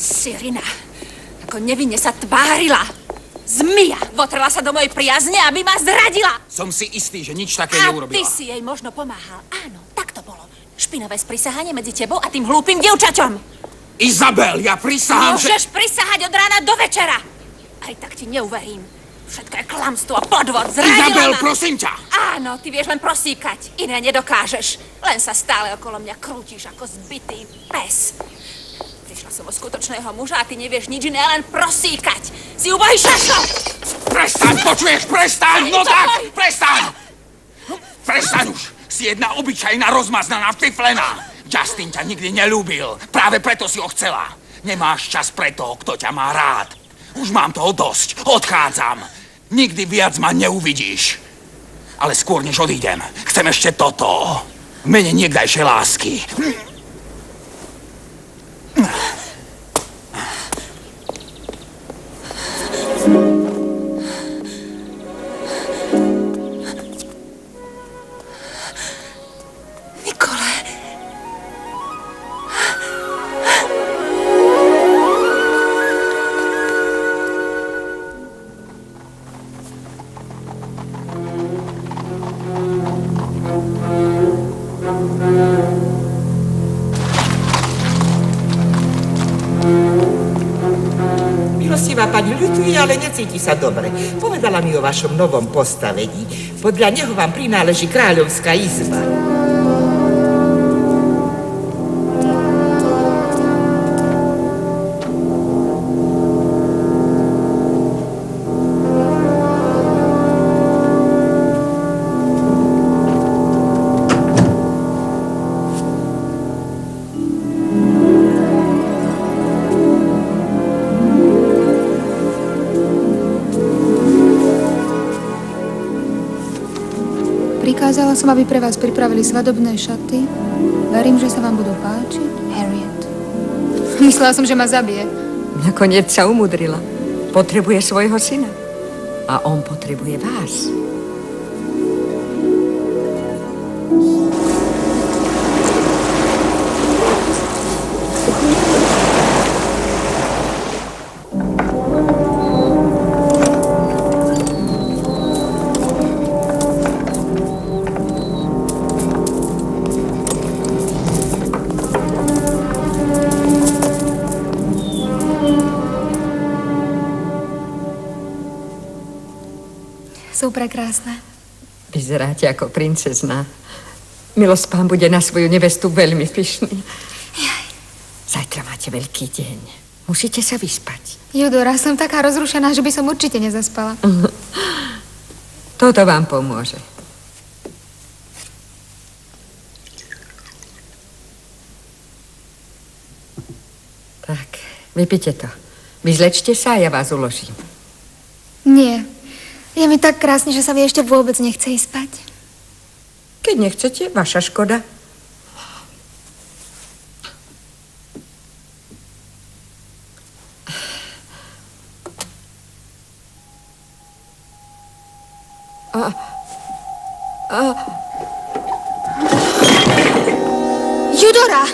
Cyrina, ako nevinne sa tvárila. Zmija votrela sa do mojej priazne, aby ma zradila. Som si istý, že nič také A neurobila. ty si jej možno pomáhal. Áno, tak to bolo. Špinavé sprisahanie medzi tebou a tým hlúpym dievčaťom. Izabel, ja prisahám, Môžeš prisahať od rána do večera. Aj tak ti neuverím. Všetko je klamstvo a podvod. Zranila Izabel, ma. prosím ťa. Áno, ty vieš len prosíkať. Iné nedokážeš. Len sa stále okolo mňa krútiš ako zbitý pes. Prišla som o skutočného muža a ty nevieš nič iné, len prosíkať. Si ubohý šašo! Prestaň, počuješ, prestaň, no tak, prestaň! Prestaň už, si jedna obyčajná rozmaznaná vtiflená. Justin ťa nikdy nelúbil, práve preto si ho chcela. Nemáš čas pre toho, kto ťa má rád. Už mám toho dosť, odchádzam. Nikdy viac ma neuvidíš. Ale skôr než odídem, chcem ešte toto. V mene niekdajšej lásky. Pani ľutuje, ale necíti sa dobre. Povedala mi o vašom novom postavení. Podľa neho vám prináleží kráľovská izba. Prikázala som, aby pre vás pripravili svadobné šaty. Verím, že sa vám budú páčiť. Harriet. Myslela som, že ma zabije. Nakoniec sa umudrila. Potrebuje svojho syna. A on potrebuje vás. Sú prekrásne. Vyzeráte ako princezná. Milospán bude na svoju nevestu veľmi pyšný. Jaj. Zajtra máte veľký deň. Musíte sa vyspať. Judora, som taká rozrušená, že by som určite nezaspala. Toto vám pomôže. Tak, vypite to. Vyzlečte sa a ja vás uložím. Nie. Je mi tak krásne, že sa mi ešte vôbec nechce ísť spať. Keď nechcete, vaša škoda. Judora!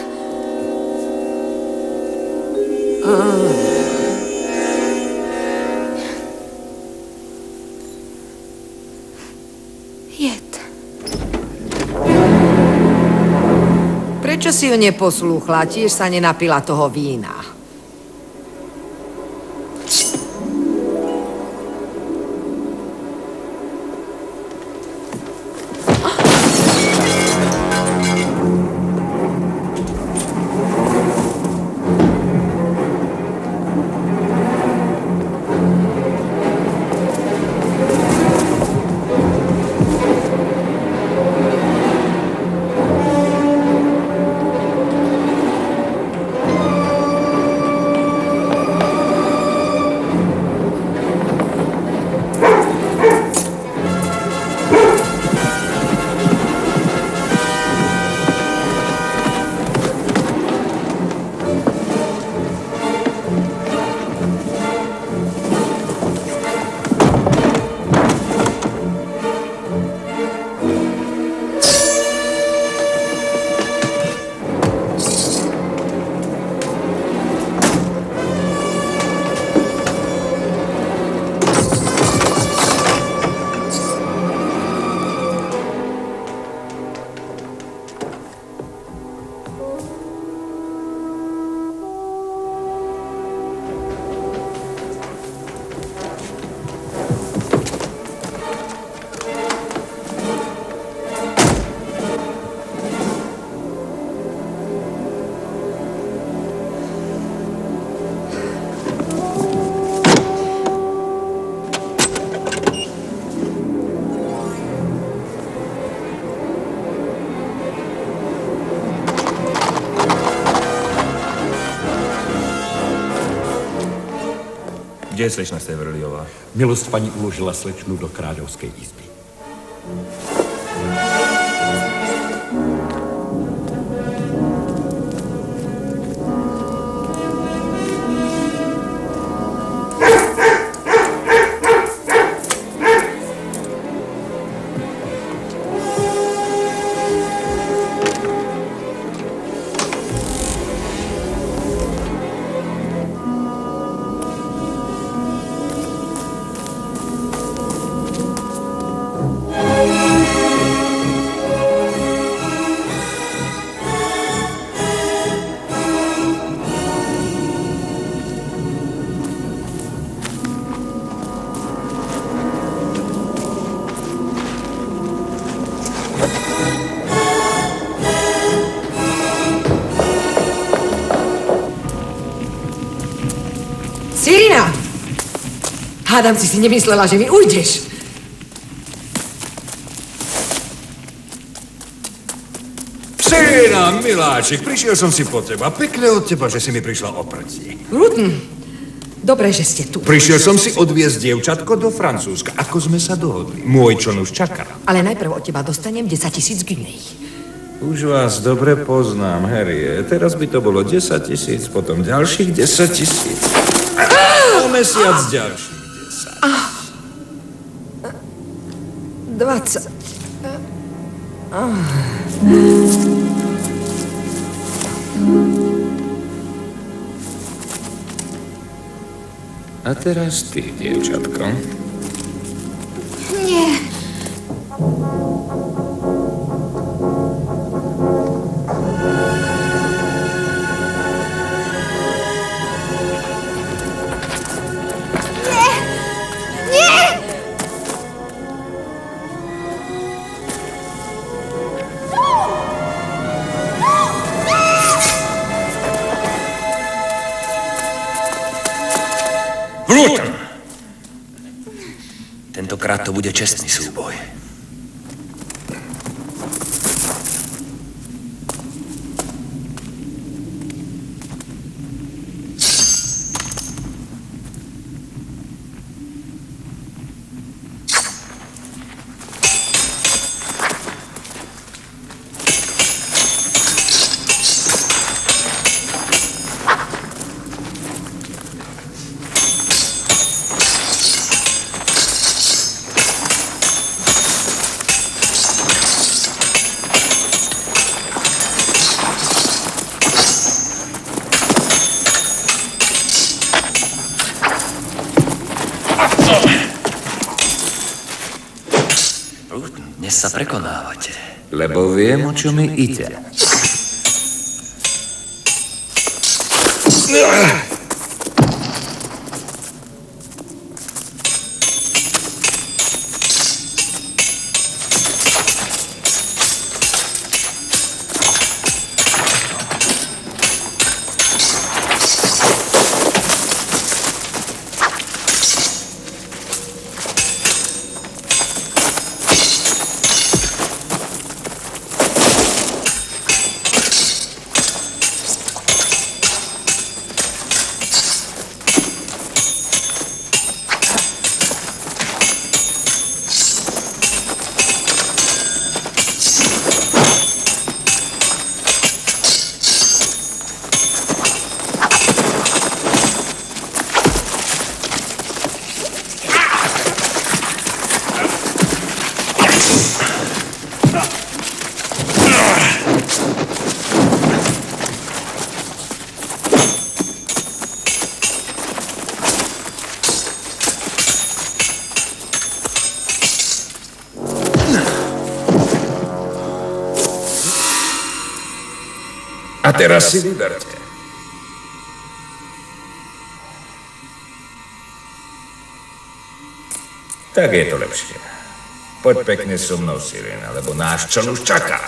Prečo si ju neposlúchla? Tiež sa nenapila toho vína. Kde je slečna Severliová? Milost paní uložila slečnu do kráľovskej izby. Cyrina! Hádam si nemyslela, že mi ujdeš. Cyrina, miláčik, prišiel som si po teba. Pekné od teba, že si mi prišla o prci. Rutten, dobre, že ste tu. Prišiel som si odviezť dievčatko do Francúzska, ako sme sa dohodli. Môj čon už čaká. Ale najprv od teba dostanem 10 000 guinei. Už vás dobre poznám, Harry. Teraz by to bolo 10 000, potom ďalších 10 000. O mesiac ďalších 10. 20. A teraz ty, dievčatko. Nie. Bruton! Tentokrát to bude čestný súboj. Dnes sa prekonávate. Lebo viem, o čo mi ide. A teraz si vyberte. Tak je to lepšie. Poď pekne so mnou, Sirena, lebo náš čln už čaká.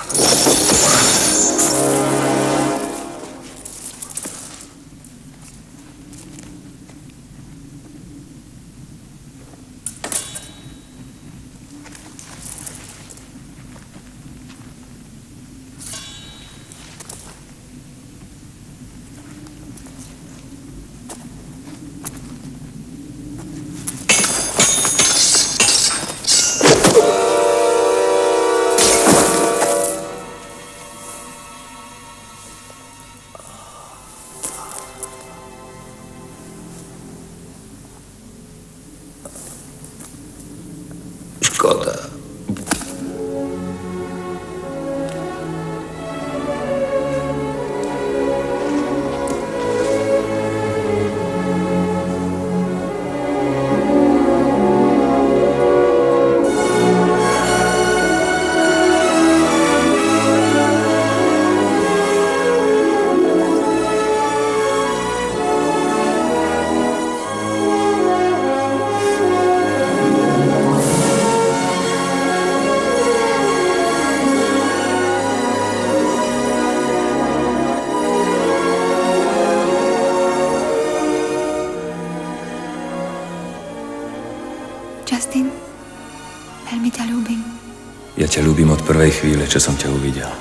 Justin, veľmi ťa ľúbim. Ja ťa ľúbim od prvej chvíle, čo som ťa uvidel.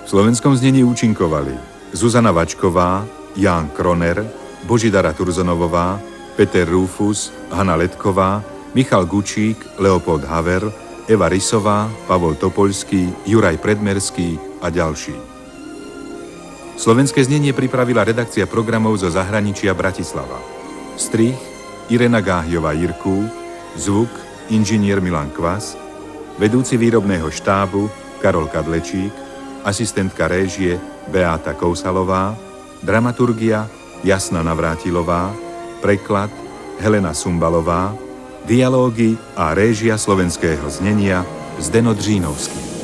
V slovenskom znení účinkovali Zuzana Vačková, Ján Kroner, Božidara Turzonovová, Peter Rufus, Hana Letková, Michal Gučík, Leopold Haver, Eva Rysová, Pavol Topolský, Juraj Predmerský a ďalší. Slovenské znenie pripravila redakcia programov zo zahraničia Bratislava. Strih Irena Gáhjová-Jirkú, zvuk inžinier Milan Kvas, vedúci výrobného štábu Karol Kadlečík, asistentka réžie Beáta Kousalová, dramaturgia Jasna Navrátilová, preklad Helena Sumbalová, dialógy a réžia slovenského znenia Zdeno Dřínovský.